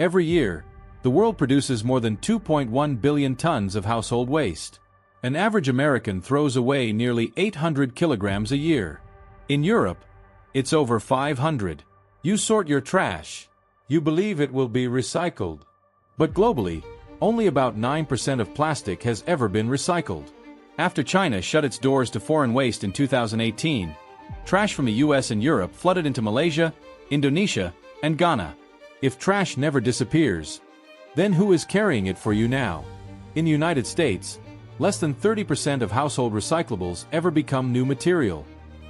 Every year, the world produces more than 2.1 billion tons of household waste. An average American throws away nearly 800 kilograms a year. In Europe, it's over 500. You sort your trash. You believe it will be recycled. But globally, only about 9% of plastic has ever been recycled. After China shut its doors to foreign waste in 2018, trash from the US and Europe flooded into Malaysia, Indonesia, and Ghana. If trash never disappears, then who is carrying it for you now? In the United States, less than 30% of household recyclables ever become new material.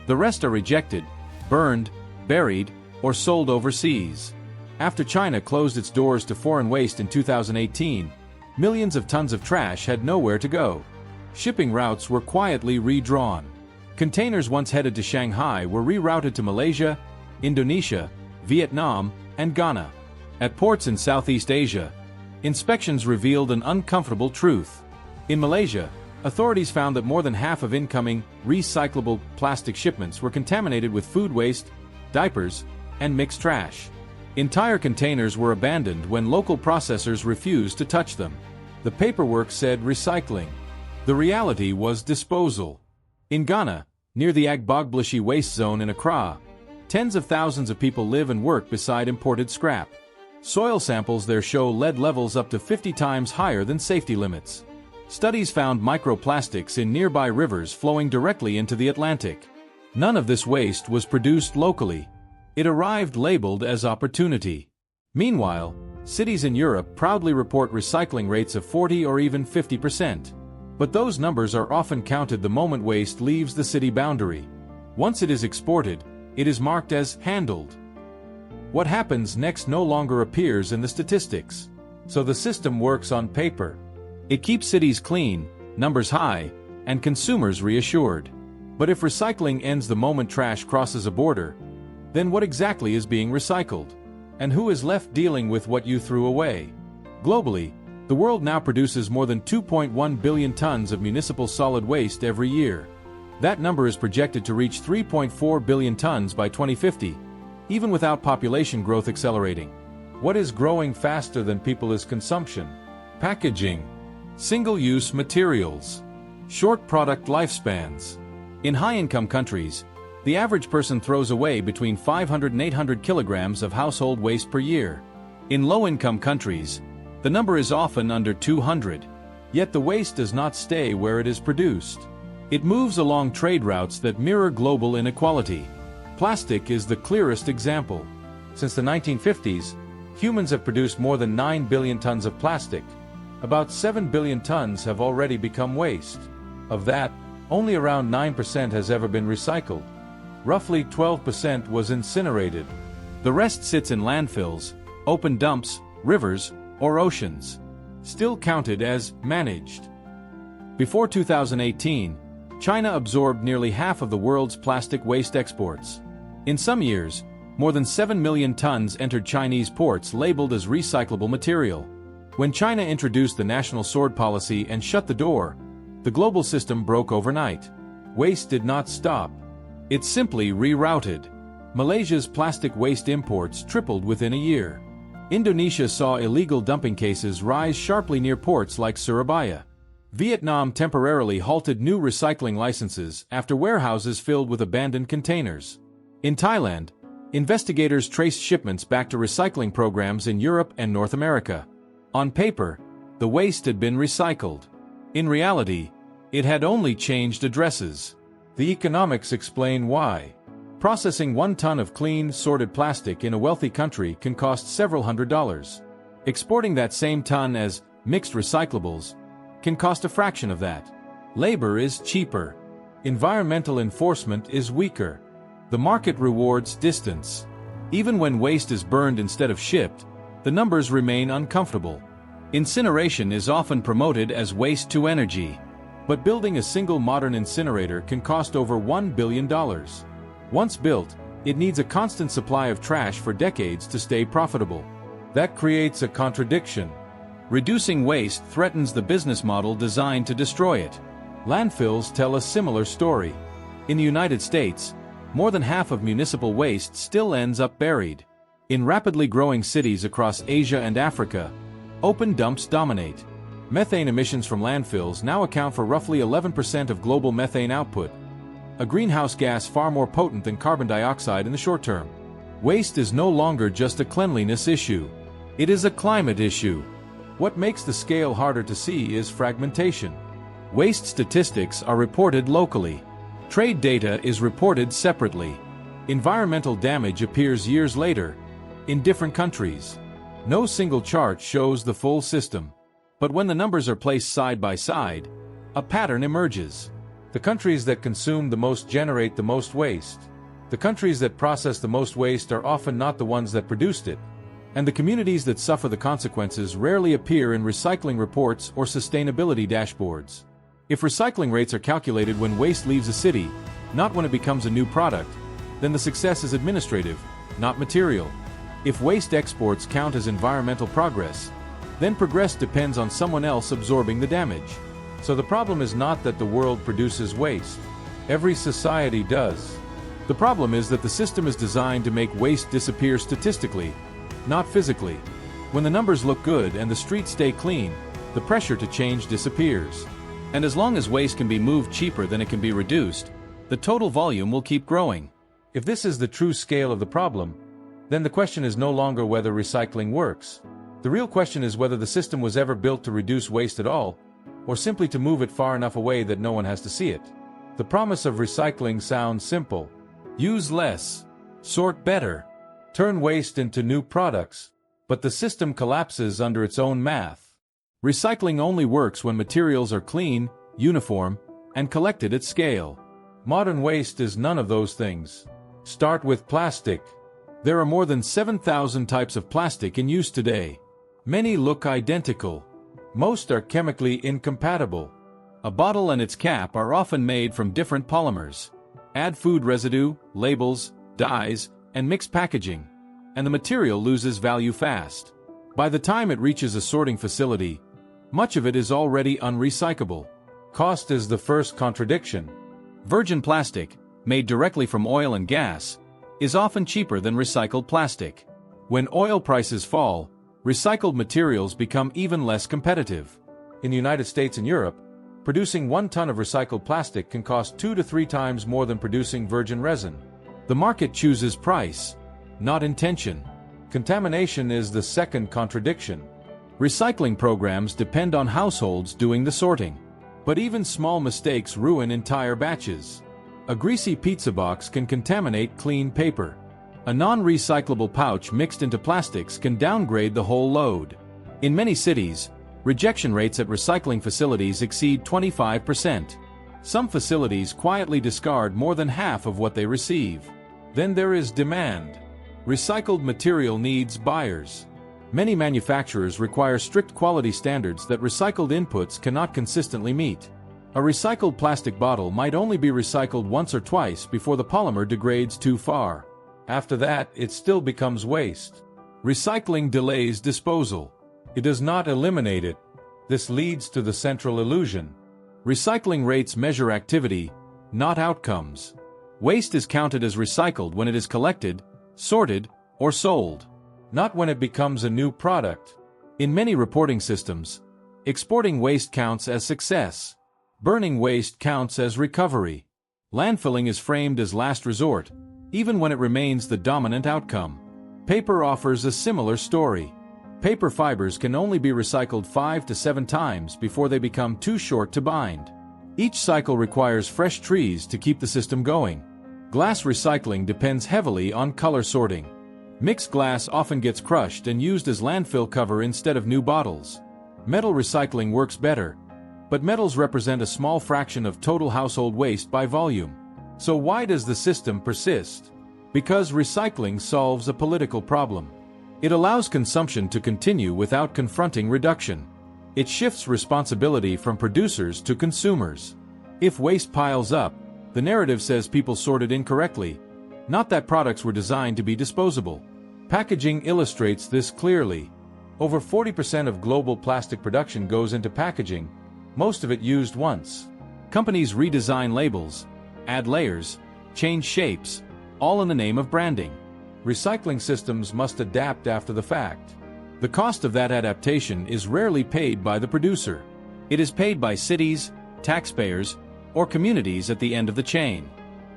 The rest are rejected, burned, buried, or sold overseas. After China closed its doors to foreign waste in 2018, millions of tons of trash had nowhere to go. Shipping routes were quietly redrawn. Containers once headed to Shanghai were rerouted to Malaysia, Indonesia, Vietnam, and Ghana. At ports in Southeast Asia, inspections revealed an uncomfortable truth. In Malaysia, authorities found that more than half of incoming recyclable plastic shipments were contaminated with food waste, diapers, and mixed trash. Entire containers were abandoned when local processors refused to touch them. The paperwork said recycling. The reality was disposal. In Ghana, near the Agbogbloshie waste zone in Accra, tens of thousands of people live and work beside imported scrap. Soil samples there show lead levels up to 50 times higher than safety limits. Studies found microplastics in nearby rivers flowing directly into the Atlantic. None of this waste was produced locally. It arrived labeled as opportunity. Meanwhile, cities in Europe proudly report recycling rates of 40 or even 50%. But those numbers are often counted the moment waste leaves the city boundary. Once it is exported, it is marked as handled. What happens next no longer appears in the statistics. So the system works on paper. It keeps cities clean, numbers high, and consumers reassured. But if recycling ends the moment trash crosses a border, then what exactly is being recycled? And who is left dealing with what you threw away? Globally, the world now produces more than 2.1 billion tons of municipal solid waste every year. That number is projected to reach 3.4 billion tons by 2050, even without population growth accelerating. What is growing faster than people is consumption. Packaging, single-use materials, short product lifespans. In high-income countries, the average person throws away between 500 and 800 kilograms of household waste per year. In low-income countries, the number is often under 200. Yet the waste does not stay where it is produced. It moves along trade routes that mirror global inequality. Plastic is the clearest example. Since the 1950s, humans have produced more than 9 billion tons of plastic. About 7 billion tons have already become waste. Of that, only around 9% has ever been recycled. Roughly 12% was incinerated. The rest sits in landfills, open dumps, rivers, or oceans, still counted as managed. Before 2018, China absorbed nearly half of the world's plastic waste exports. In some years, more than 7 million tons entered Chinese ports labeled as recyclable material. When China introduced the national sword policy and shut the door, the global system broke overnight. Waste did not stop. It simply rerouted. Malaysia's plastic waste imports tripled within a year. Indonesia saw illegal dumping cases rise sharply near ports like Surabaya. Vietnam temporarily halted new recycling licenses after warehouses filled with abandoned containers. In Thailand, investigators traced shipments back to recycling programs in Europe and North America. On paper, the waste had been recycled. In reality, it had only changed addresses. The economics explain why. Processing 1 ton of clean, sorted plastic in a wealthy country can cost several $100s. Exporting that same ton as mixed recyclables can cost a fraction of that. Labor is cheaper. Environmental enforcement is weaker. The market rewards distance. Even when waste is burned instead of shipped, the numbers remain uncomfortable. Incineration is often promoted as waste to energy. But building a single modern incinerator can cost over $1 billion. Once built, it needs a constant supply of trash for decades to stay profitable. That creates a contradiction. Reducing waste threatens the business model designed to destroy it. Landfills tell a similar story. In the United States, more than half of municipal waste still ends up buried. In rapidly growing cities across Asia and Africa, open dumps dominate. Methane emissions from landfills now account for roughly 11% of global methane output, a greenhouse gas far more potent than carbon dioxide in the short term. Waste is no longer just a cleanliness issue. It is a climate issue. What makes the scale harder to see is fragmentation. Waste statistics are reported locally. Trade data is reported separately. Environmental damage appears years later, in different countries. No single chart shows the full system. But when the numbers are placed side by side, a pattern emerges. The countries that consume the most generate the most waste. The countries that process the most waste are often not the ones that produced it. And the communities that suffer the consequences rarely appear in recycling reports or sustainability dashboards. If recycling rates are calculated when waste leaves a city, not when it becomes a new product, then the success is administrative, not material. If waste exports count as environmental progress, then progress depends on someone else absorbing the damage. So the problem is not that the world produces waste. Every society does. The problem is that the system is designed to make waste disappear statistically, not physically. When the numbers look good and the streets stay clean, the pressure to change disappears. And as long as waste can be moved cheaper than it can be reduced, the total volume will keep growing. If this is the true scale of the problem, then the question is no longer whether recycling works. The real question is whether the system was ever built to reduce waste at all, or simply to move it far enough away that no one has to see it. The promise of recycling sounds simple. Use less, sort better, turn waste into new products, but the system collapses under its own math. Recycling only works when materials are clean, uniform, and collected at scale. Modern waste is none of those things. Start with plastic. There are more than 7,000 types of plastic in use today. Many look identical. Most are chemically incompatible. A bottle and its cap are often made from different polymers. Add food residue, labels, dyes, and mixed packaging, and the material loses value fast. By the time it reaches a sorting facility, much of it is already unrecyclable. Cost is the first contradiction. Virgin plastic, made directly from oil and gas, is often cheaper than recycled plastic. When oil prices fall, recycled materials become even less competitive. In the United States and Europe, producing 1 ton of recycled plastic can cost 2 to 3 times more than producing virgin resin. The market chooses price, not intention. Contamination is the second contradiction. Recycling programs depend on households doing the sorting. But even small mistakes ruin entire batches. A greasy pizza box can contaminate clean paper. A non-recyclable pouch mixed into plastics can downgrade the whole load. In many cities, rejection rates at recycling facilities exceed 25%. Some facilities quietly discard more than half of what they receive. Then there is demand. Recycled material needs buyers. Many manufacturers require strict quality standards that recycled inputs cannot consistently meet. A recycled plastic bottle might only be recycled once or twice before the polymer degrades too far. After that, it still becomes waste. Recycling delays disposal. It does not eliminate it. This leads to the central illusion. Recycling rates measure activity, not outcomes. Waste is counted as recycled when it is collected, sorted, or sold, not when it becomes a new product. In many reporting systems, exporting waste counts as success. Burning waste counts as recovery. Landfilling is framed as last resort, even when it remains the dominant outcome. Paper offers a similar story. Paper fibers can only be recycled 5 to 7 times before they become too short to bind. Each cycle requires fresh trees to keep the system going. Glass recycling depends heavily on color sorting. Mixed glass often gets crushed and used as landfill cover instead of new bottles. Metal recycling works better, but metals represent a small fraction of total household waste by volume. So why does the system persist? Because recycling solves a political problem. It allows consumption to continue without confronting reduction. It shifts responsibility from producers to consumers. If waste piles up, the narrative says people sorted incorrectly, not that products were designed to be disposable. Packaging illustrates this clearly. Over 40% of global plastic production goes into packaging, most of it used once. Companies redesign labels, add layers, change shapes, all in the name of branding. recycling systems must adapt after the fact. The cost of that adaptation is rarely paid by the producer. It is paid by cities, taxpayers, or communities at the end of the chain.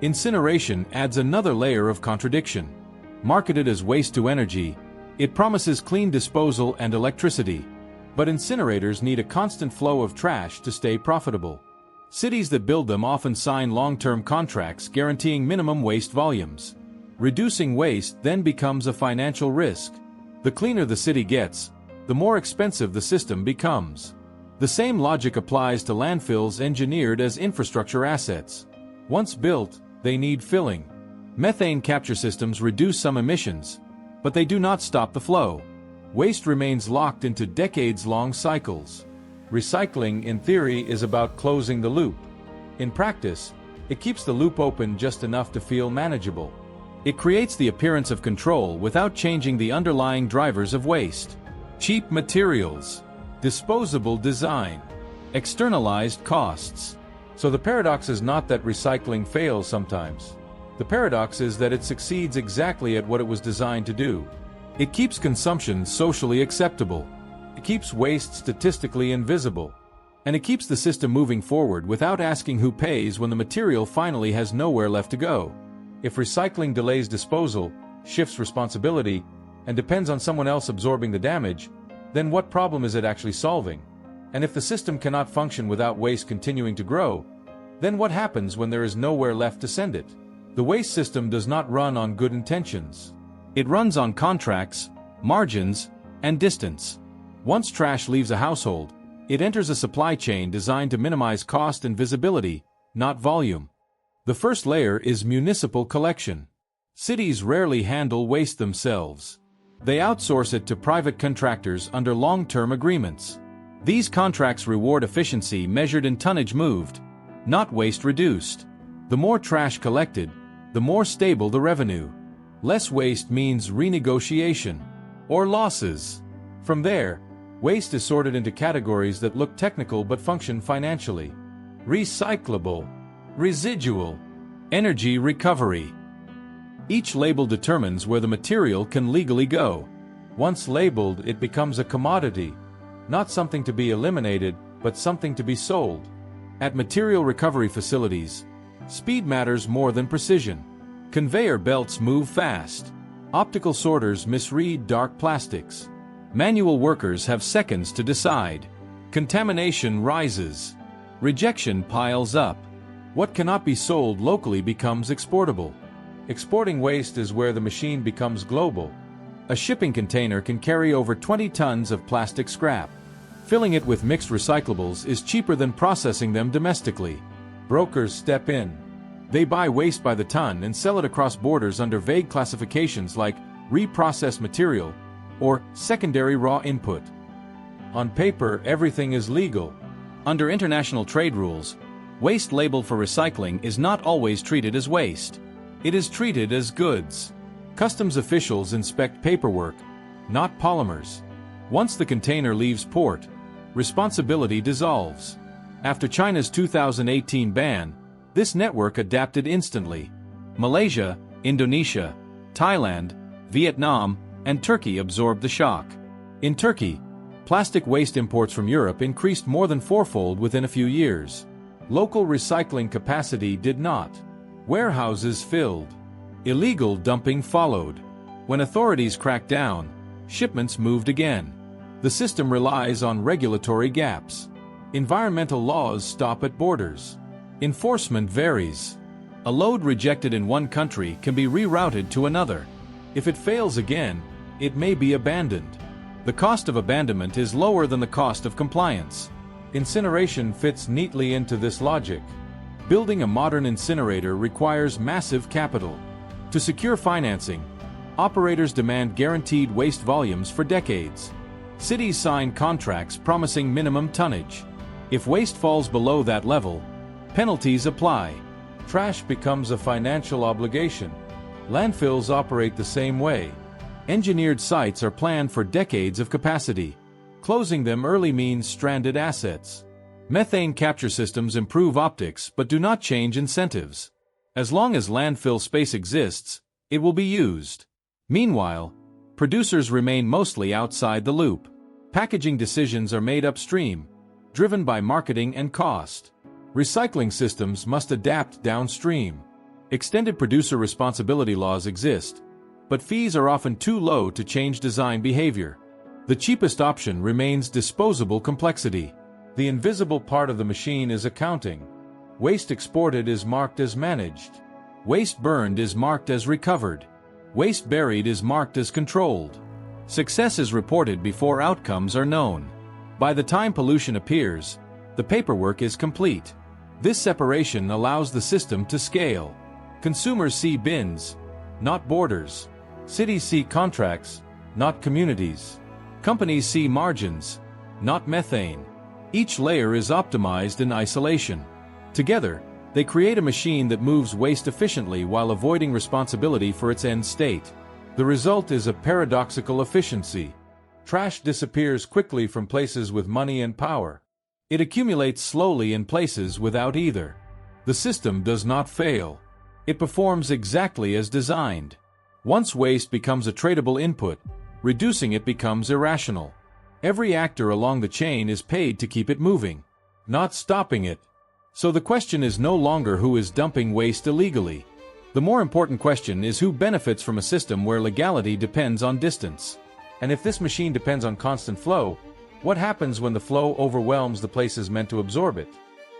Incineration adds another layer of contradiction. Marketed as waste-to-energy, it promises clean disposal and electricity. But incinerators need a constant flow of trash to stay profitable. Cities that build them often sign long-term contracts guaranteeing minimum waste volumes. Reducing waste then becomes a financial risk. The cleaner the city gets, the more expensive the system becomes. The same logic applies to landfills engineered as infrastructure assets. Once built, they need filling. Methane capture systems reduce some emissions, but they do not stop the flow. Waste remains locked into decades-long cycles. Recycling, in theory, is about closing the loop. In practice, it keeps the loop open just enough to feel manageable. It creates the appearance of control without changing the underlying drivers of waste. Cheap materials, disposable design, externalized costs. So the paradox is not that recycling fails sometimes. The paradox is that it succeeds exactly at what it was designed to do. It keeps consumption socially acceptable. It keeps waste statistically invisible. And it keeps the system moving forward without asking who pays when the material finally has nowhere left to go. If recycling delays disposal, shifts responsibility, and depends on someone else absorbing the damage, then what problem is it actually solving? And if the system cannot function without waste continuing to grow, then what happens when there is nowhere left to send it? The waste system does not run on good intentions. It runs on contracts, margins, and distance. Once trash leaves a household, it enters a supply chain designed to minimize cost and visibility, not volume. The first layer is municipal collection. Cities rarely handle waste themselves. They outsource it to private contractors under long-term agreements. These contracts reward efficiency measured in tonnage moved, not waste reduced. The more trash collected, the more stable the revenue. Less waste means renegotiation or losses. From there, waste is sorted into categories that look technical but function financially. Recyclable, residual, energy recovery. Each label determines where the material can legally go. Once labeled, it becomes a commodity, not something to be eliminated, but something to be sold. At material recovery facilities, speed matters more than precision. Conveyor belts move fast. Optical sorters misread dark plastics. Manual workers have seconds to decide. Contamination rises. Rejection piles up. What cannot be sold locally becomes exportable. Exporting waste is where the machine becomes global. A shipping container can carry over 20 tons of plastic scrap. Filling it with mixed recyclables is cheaper than processing them domestically. Brokers step in. They buy waste by the ton and sell it across borders under vague classifications like reprocessed material or secondary raw input. On paper, everything is legal. Under international trade rules, waste labeled for recycling is not always treated as waste. It is treated as goods. Customs officials inspect paperwork, not polymers. Once the container leaves port, responsibility dissolves. After China's 2018 ban, this network adapted instantly. Malaysia, Indonesia, Thailand, Vietnam, and Turkey absorbed the shock. In Turkey, plastic waste imports from Europe increased more than fourfold within a few years. Local recycling capacity did not. Warehouses filled. Illegal dumping followed. When authorities cracked down, shipments moved again. The system relies on regulatory gaps. Environmental laws stop at borders. Enforcement varies. A load rejected in one country can be rerouted to another. If it fails again, it may be abandoned. The cost of abandonment is lower than the cost of compliance. Incineration fits neatly into this logic. Building a modern incinerator requires massive capital. To secure financing, operators demand guaranteed waste volumes for decades. Cities sign contracts promising minimum tonnage. If waste falls below that level, penalties apply. Trash becomes a financial obligation. Landfills operate the same way. Engineered sites are planned for decades of capacity. Closing them early means stranded assets. Methane capture systems improve optics but do not change incentives. As long as landfill space exists, it will be used. Meanwhile, producers remain mostly outside the loop. Packaging decisions are made upstream, driven by marketing and cost. Recycling systems must adapt downstream. Extended producer responsibility laws exist, but fees are often too low to change design behavior. The cheapest option remains disposable complexity. The invisible part of the machine is accounting. Waste exported is marked as managed. Waste burned is marked as recovered. Waste buried is marked as controlled. Success is reported before outcomes are known. By the time pollution appears, the paperwork is complete. This separation allows the system to scale. Consumers see bins, not borders. Cities see contracts, not communities. Companies see margins, not methane. Each layer is optimized in isolation. Together, they create a machine that moves waste efficiently while avoiding responsibility for its end state. The result is a paradoxical efficiency. Trash disappears quickly from places with money and power. It accumulates slowly in places without either. The system does not fail. It performs exactly as designed. Once waste becomes a tradable input, reducing it becomes irrational. Every actor along the chain is paid to keep it moving, not stopping it. So the question is no longer who is dumping waste illegally. The more important question is who benefits from a system where legality depends on distance. And if this machine depends on constant flow, what happens when the flow overwhelms the places meant to absorb it?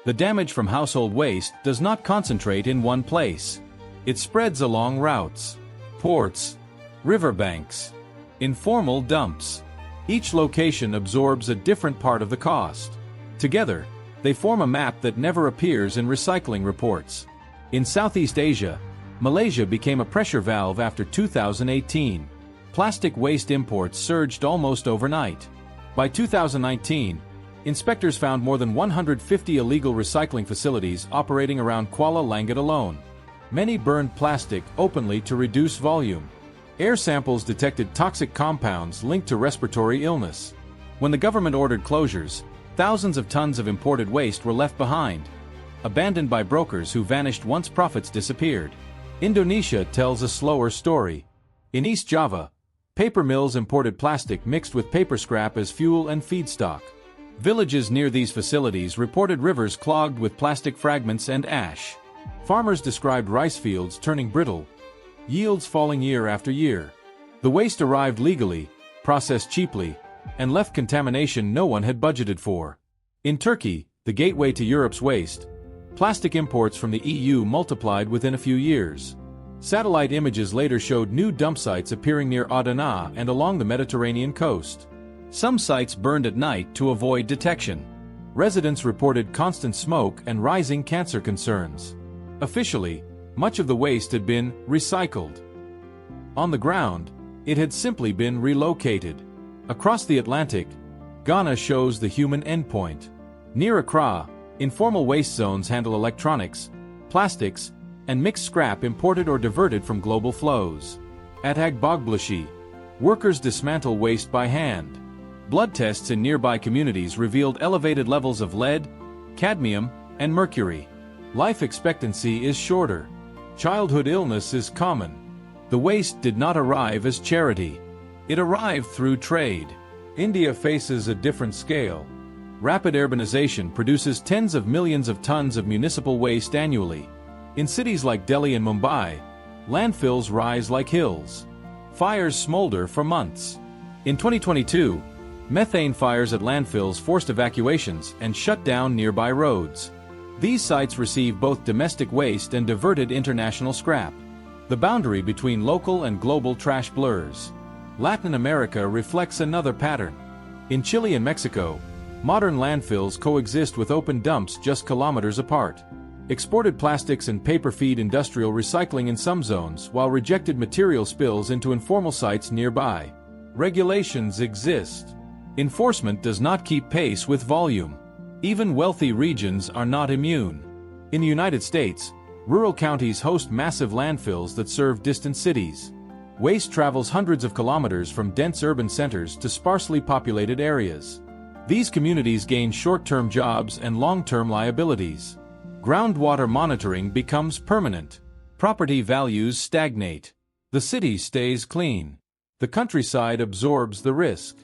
The damage from household waste does not concentrate in one place. It spreads along routes, ports, riverbanks, informal dumps. Each location absorbs a different part of the cost. Together, they form a map that never appears in recycling reports. In Southeast Asia, Malaysia became a pressure valve after 2018. Plastic waste imports surged almost overnight. By 2019, inspectors found more than 150 illegal recycling facilities operating around Kuala Langat alone. Many burned plastic openly to reduce volume. Air samples detected toxic compounds linked to respiratory illness. When the government ordered closures, thousands of tons of imported waste were left behind, abandoned by brokers who vanished once profits disappeared. Indonesia tells a slower story. In East Java, paper mills imported plastic mixed with paper scrap as fuel and feedstock. Villages near these facilities reported rivers clogged with plastic fragments and ash. Farmers described rice fields turning brittle, yields falling year after year. The waste arrived legally, processed cheaply, and left contamination no one had budgeted for. In Turkey, the gateway to Europe's waste, plastic imports from the EU multiplied within a few years. Satellite images later showed new dump sites appearing near Adana and along the Mediterranean coast. Some sites burned at night to avoid detection. Residents reported constant smoke and rising cancer concerns. Officially, much of the waste had been recycled. On the ground, it had simply been relocated. Across the Atlantic, Ghana shows the human endpoint. Near Accra, informal waste zones handle electronics, plastics, and mixed scrap imported or diverted from global flows. At Agbogbloshie, workers dismantle waste by hand. Blood tests in nearby communities revealed elevated levels of lead, cadmium, and mercury. Life expectancy is shorter. Childhood illness is common. The waste did not arrive as charity. It arrived through trade. India faces a different scale. Rapid urbanization produces tens of millions of tons of municipal waste annually. In cities like Delhi and Mumbai, landfills rise like hills. Fires smolder for months. In 2022, methane fires at landfills forced evacuations and shut down nearby roads. These sites receive both domestic waste and diverted international scrap. The boundary between local and global trash blurs. Latin America reflects another pattern. In Chile and Mexico, modern landfills coexist with open dumps just kilometers apart. Exported plastics and paper feed industrial recycling in some zones, while rejected material spills into informal sites nearby. Regulations exist. Enforcement does not keep pace with volume. Even wealthy regions are not immune. In the United States, rural counties host massive landfills that serve distant cities. Waste travels hundreds of kilometers from dense urban centers to sparsely populated areas. These communities gain short-term jobs and long-term liabilities. Groundwater monitoring becomes permanent. Property values stagnate. The city stays clean. The countryside absorbs the risk.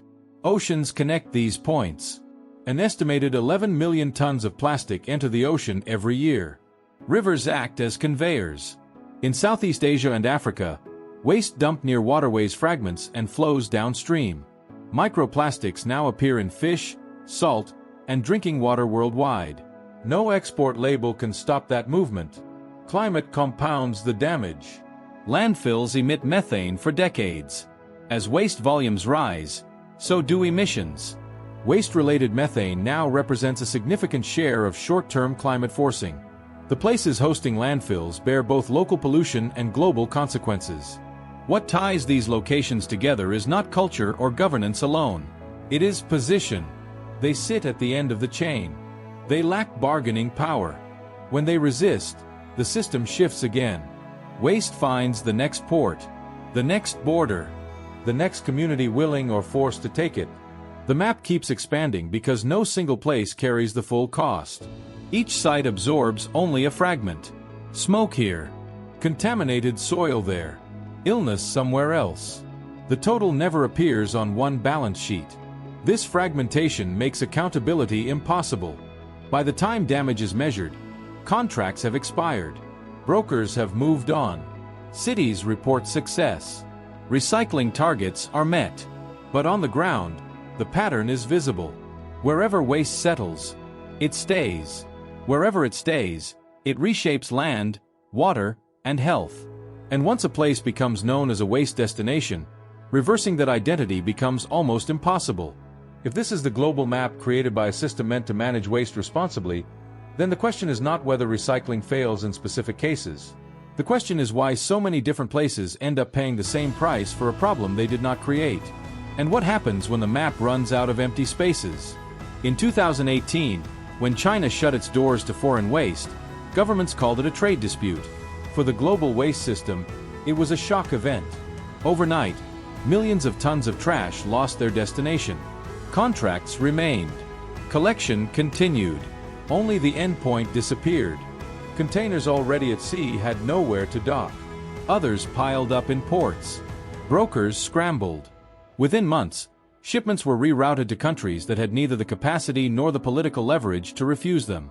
Oceans connect these points. An estimated 11 million tons of plastic enter the ocean every year. Rivers act as conveyors. In Southeast Asia and Africa, waste dumped near waterways fragments and flows downstream. Microplastics now appear in fish, salt, and drinking water worldwide. No export label can stop that movement. Climate compounds the damage. Landfills emit methane for decades. As waste volumes rise, so do emissions. Waste-related methane now represents a significant share of short-term climate forcing. The places hosting landfills bear both local pollution and global consequences. What ties these locations together is not culture or governance alone. It is position. They sit at the end of the chain. They lack bargaining power. When they resist, the system shifts again. Waste finds the next port, the next border, the next community willing or forced to take it. The map keeps expanding because no single place carries the full cost. Each site absorbs only a fragment. Smoke here, contaminated soil there, illness somewhere else. The total never appears on one balance sheet. This fragmentation makes accountability impossible. By the time damage is measured, contracts have expired. Brokers have moved on. Cities report success. Recycling targets are met. But on the ground, the pattern is visible. Wherever waste settles, it stays. Wherever it stays, it reshapes land, water, and health. And once a place becomes known as a waste destination, reversing that identity becomes almost impossible. If this is the global map created by a system meant to manage waste responsibly, then the question is not whether recycling fails in specific cases. The question is why so many different places end up paying the same price for a problem they did not create. And what happens when the map runs out of empty spaces? In 2018, when China shut its doors to foreign waste, governments called it a trade dispute. For the global waste system, it was a shock event. Overnight, millions of tons of trash lost their destination. Contracts remained. Collection continued. Only the endpoint disappeared. Containers already at sea had nowhere to dock. Others piled up in ports. Brokers scrambled. Within months, shipments were rerouted to countries that had neither the capacity nor the political leverage to refuse them.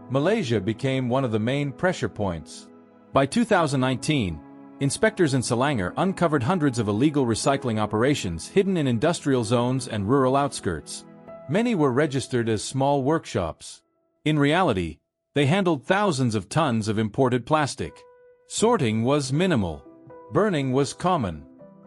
Malaysia became one of the main pressure points. By 2019, inspectors in Selangor uncovered hundreds of illegal recycling operations hidden in industrial zones and rural outskirts. Many were registered as small workshops. In reality, they handled thousands of tons of imported plastic. Sorting was minimal. Burning was common.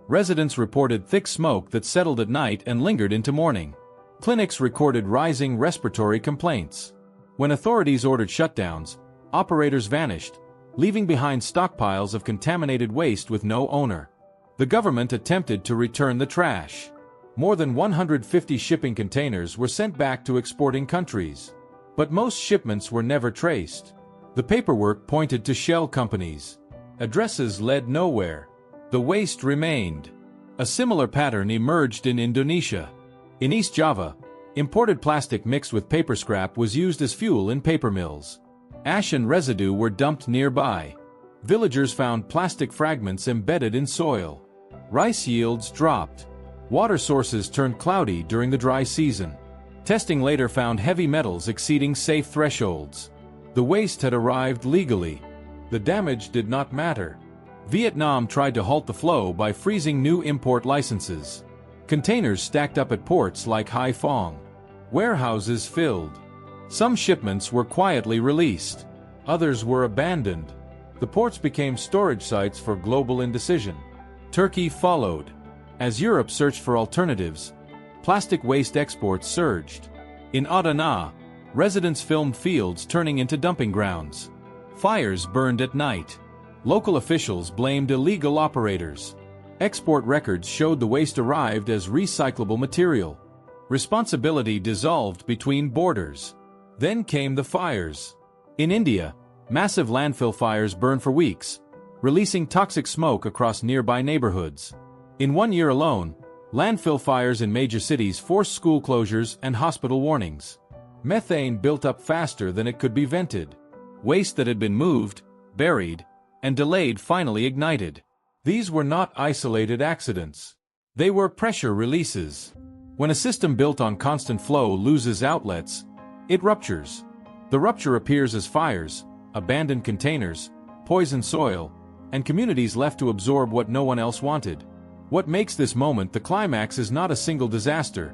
Residents reported thick smoke that settled at night and lingered into morning. Clinics recorded rising respiratory complaints. When authorities ordered shutdowns, operators vanished, leaving behind stockpiles of contaminated waste with no owner. The government attempted to return the trash. More than 150 shipping containers were sent back to exporting countries. But most shipments were never traced. The paperwork pointed to shell companies. Addresses led nowhere. The waste remained. A similar pattern emerged in Indonesia. In East Java, imported plastic mixed with paper scrap was used as fuel in paper mills. Ash and residue were dumped nearby. Villagers found plastic fragments embedded in soil. Rice yields dropped. Water sources turned cloudy during the dry season. Testing later found heavy metals exceeding safe thresholds. The waste had arrived legally. The damage did not matter. Vietnam tried to halt the flow by freezing new import licenses. Containers stacked up at ports like Hai Phong. Warehouses filled. Some shipments were quietly released. Others were abandoned. The ports became storage sites for global indecision. Turkey followed. As Europe searched for alternatives, plastic waste exports surged. In Adana, residents filmed fields turning into dumping grounds. Fires burned at night. Local officials blamed illegal operators. Export records showed the waste arrived as recyclable material. Responsibility dissolved between borders. Then came the fires. In India, massive landfill fires burned for weeks, releasing toxic smoke across nearby neighborhoods. In 1 year alone, landfill fires in major cities forced school closures and hospital warnings. Methane built up faster than it could be vented. Waste that had been moved, buried, and delayed finally ignited. These were not isolated accidents. They were pressure releases. When a system built on constant flow loses outlets, it ruptures. The rupture appears as fires, abandoned containers, poisoned soil, and communities left to absorb what no one else wanted. What makes this moment the climax is not a single disaster,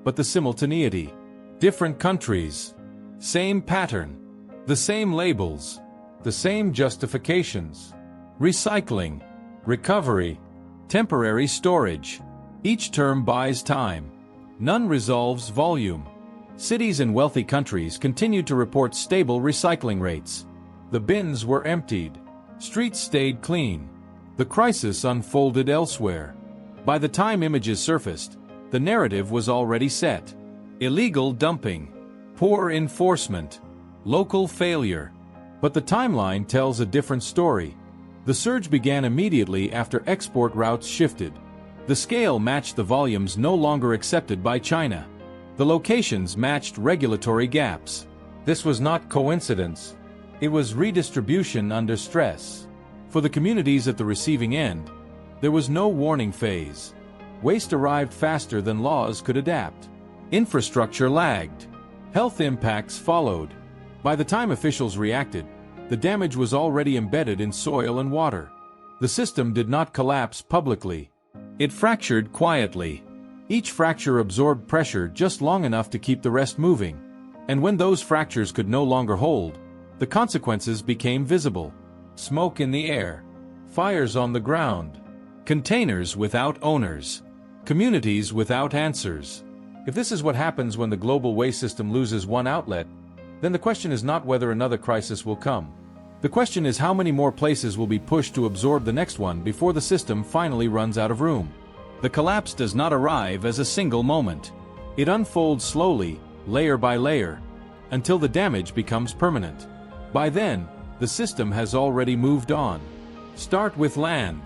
but the simultaneity. Different countries, same pattern, the same labels, the same justifications. Recycling, recovery, temporary storage. Each term buys time. None resolves volume. Cities in wealthy countries continued to report stable recycling rates. The bins were emptied. Streets stayed clean. The crisis unfolded elsewhere. By the time images surfaced, the narrative was already set. Illegal dumping, poor enforcement, local failure. But the timeline tells a different story. The surge began immediately after export routes shifted. The scale matched the volumes no longer accepted by China. The locations matched regulatory gaps. This was not coincidence. It was redistribution under stress. For the communities at the receiving end, there was no warning phase. Waste arrived faster than laws could adapt. Infrastructure lagged. Health impacts followed. By the time officials reacted, the damage was already embedded in soil and water. The system did not collapse publicly. It fractured quietly. Each fracture absorbed pressure just long enough to keep the rest moving. And when those fractures could no longer hold, the consequences became visible. Smoke in the air, fires on the ground, containers without owners, communities without answers. If this is what happens when the global waste system loses one outlet, then the question is not whether another crisis will come. The question is how many more places will be pushed to absorb the next one before the system finally runs out of room. The collapse does not arrive as a single moment. It unfolds slowly, layer by layer, until the damage becomes permanent. By then, the system has already moved on. Start with land.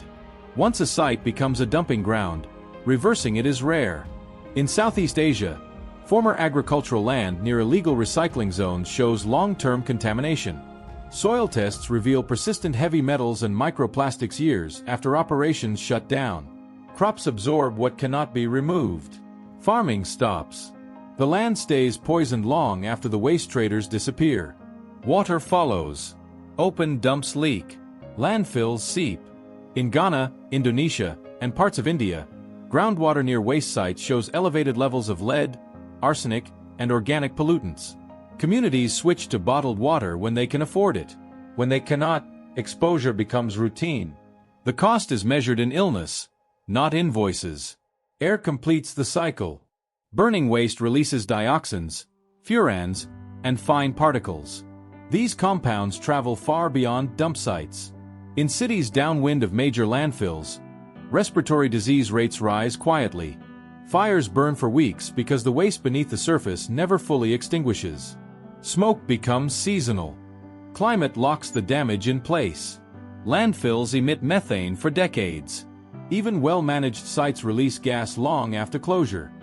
Once a site becomes a dumping ground, reversing it is rare. In Southeast Asia, former agricultural land near illegal recycling zones shows long-term contamination. Soil tests reveal persistent heavy metals and microplastics years after operations shut down. Crops absorb what cannot be removed. Farming stops. The land stays poisoned long after the waste traders disappear. Water follows. Open dumps leak. Landfills seep. In Ghana, Indonesia, and parts of India, groundwater near waste sites shows elevated levels of lead, arsenic, and organic pollutants. Communities switch to bottled water when they can afford it. When they cannot, exposure becomes routine. The cost is measured in illness, not invoices. Air completes the cycle. Burning waste releases dioxins, furans, and fine particles. These compounds travel far beyond dump sites. In cities downwind of major landfills, respiratory disease rates rise quietly. Fires burn for weeks because the waste beneath the surface never fully extinguishes. Smoke becomes seasonal. Climate locks the damage in place. Landfills emit methane for decades. Even well-managed sites release gas long after closure.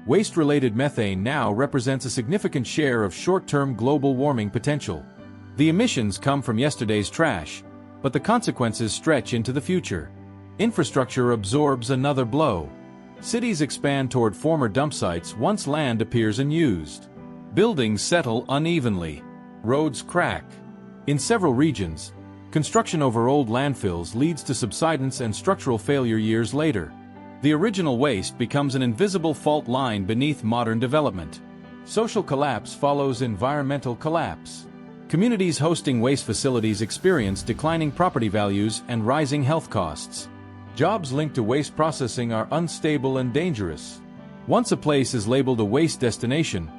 Waste-related methane now represents a significant share of short-term global warming potential. The emissions come from yesterday's trash, but the consequences stretch into the future. Infrastructure absorbs another blow. Cities expand toward former dump sites once land appears unused. Buildings settle unevenly. Roads crack. In several regions, construction over old landfills leads to subsidence and structural failure years later. The original waste becomes an invisible fault line beneath modern development. Social collapse follows environmental collapse. Communities hosting waste facilities experience declining property values and rising health costs. Jobs linked to waste processing are unstable and dangerous. Once a place is labeled a waste destination,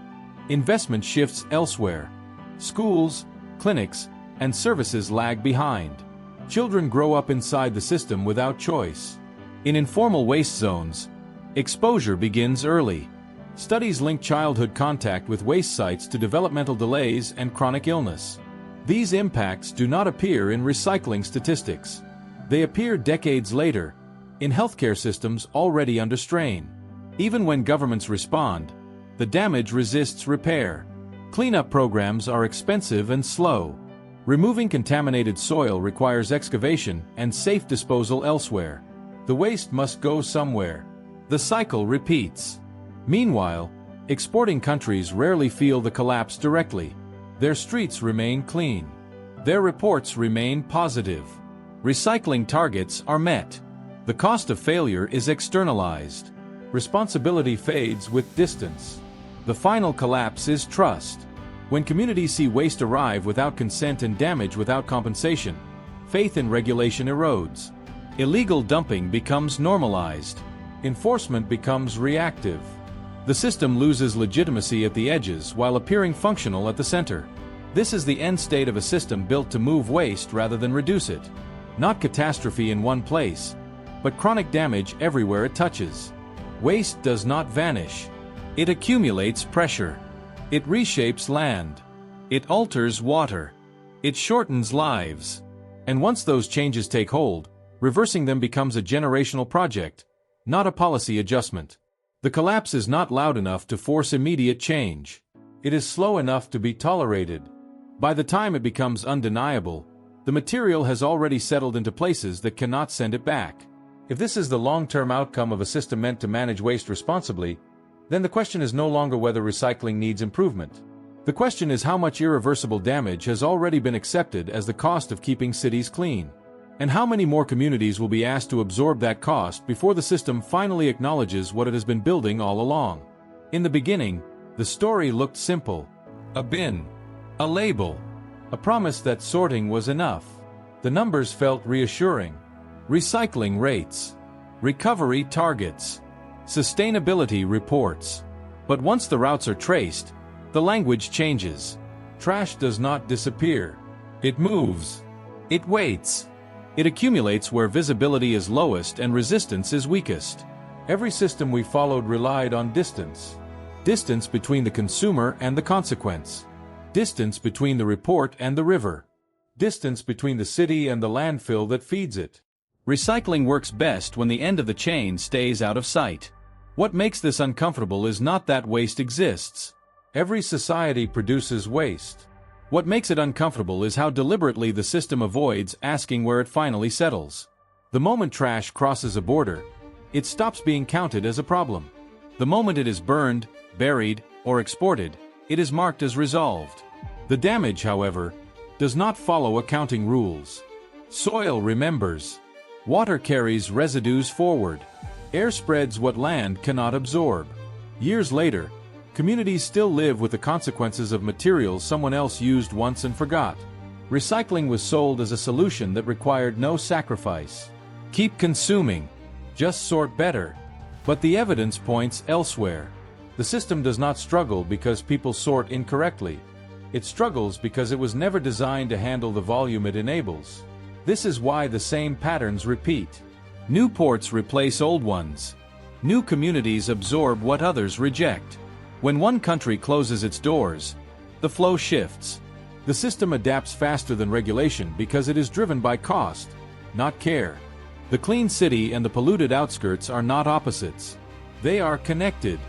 investment shifts elsewhere. Schools, clinics, and services lag behind. Children grow up inside the system without choice. In informal waste zones, exposure begins early. Studies link childhood contact with waste sites to developmental delays and chronic illness. These impacts do not appear in recycling statistics. They appear decades later, in healthcare systems already under strain. Even when governments respond, the damage resists repair. Cleanup programs are expensive and slow. Removing contaminated soil requires excavation and safe disposal elsewhere. The waste must go somewhere. The cycle repeats. Meanwhile, exporting countries rarely feel the collapse directly. Their streets remain clean. Their reports remain positive. Recycling targets are met. The cost of failure is externalized. Responsibility fades with distance. The final collapse is trust. When communities see waste arrive without consent and damage without compensation, faith in regulation erodes. Illegal dumping becomes normalized. Enforcement becomes reactive. The system loses legitimacy at the edges while appearing functional at the center. This is the end state of a system built to move waste rather than reduce it. Not catastrophe in one place, but chronic damage everywhere it touches. Waste does not vanish. It accumulates pressure. It reshapes land. It alters water. It shortens lives. And once those changes take hold, reversing them becomes a generational project, not a policy adjustment. The collapse is not loud enough to force immediate change. It is slow enough to be tolerated. By the time it becomes undeniable, the material has already settled into places that cannot send it back. If this is the long-term outcome of a system meant to manage waste responsibly, then the question is no longer whether recycling needs improvement. The question is how much irreversible damage has already been accepted as the cost of keeping cities clean. And how many more communities will be asked to absorb that cost before the system finally acknowledges what it has been building all along. In the beginning, the story looked simple. A bin. A label. A promise that sorting was enough. The numbers felt reassuring. Recycling rates. Recovery targets. Sustainability reports. But once the routes are traced, the language changes. Trash does not disappear. It moves. It waits. It accumulates where visibility is lowest and resistance is weakest. Every system we followed relied on distance. Distance between the consumer and the consequence. Distance between the report and the river. Distance between the city and the landfill that feeds it. Recycling works best when the end of the chain stays out of sight. What makes this uncomfortable is not that waste exists. Every society produces waste. What makes it uncomfortable is how deliberately the system avoids asking where it finally settles. The moment trash crosses a border, it stops being counted as a problem. The moment it is burned, buried, or exported, it is marked as resolved. The damage, however, does not follow accounting rules. Soil remembers. Water carries residues forward. Air spreads what land cannot absorb. Years later, communities still live with the consequences of materials someone else used once and forgot. Recycling was sold as a solution that required no sacrifice. Keep consuming. Just sort better. But the evidence points elsewhere. The system does not struggle because people sort incorrectly. It struggles because it was never designed to handle the volume it enables. This is why the same patterns repeat. New ports replace old ones. New communities absorb what others reject. When one country closes its doors, the flow shifts. The system adapts faster than regulation because it is driven by cost, not care. The clean city and the polluted outskirts are not opposites. They are connected.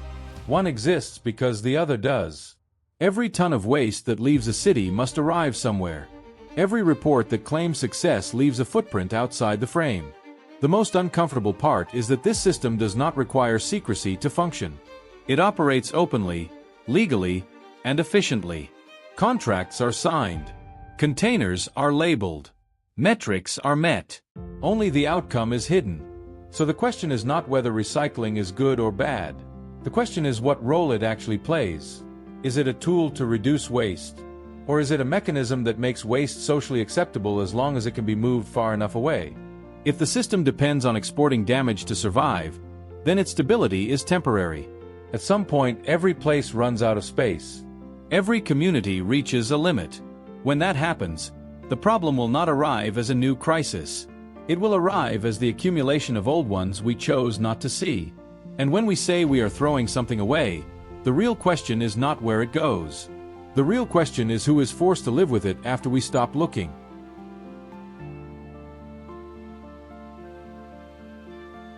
One exists because the other does. Every ton of waste that leaves a city must arrive somewhere. Every report that claims success leaves a footprint outside the frame. The most uncomfortable part is that this system does not require secrecy to function. It operates openly, legally, and efficiently. Contracts are signed. Containers are labeled. Metrics are met. Only the outcome is hidden. So the question is not whether recycling is good or bad. The question is what role it actually plays. Is it a tool to reduce waste? Or is it a mechanism that makes waste socially acceptable as long as it can be moved far enough away? If the system depends on exporting damage to survive, then its stability is temporary. At some point, every place runs out of space. Every community reaches a limit. When that happens, the problem will not arrive as a new crisis. It will arrive as the accumulation of old ones we chose not to see. And when we say we are throwing something away, the real question is not where it goes. The real question is who is forced to live with it after we stop looking.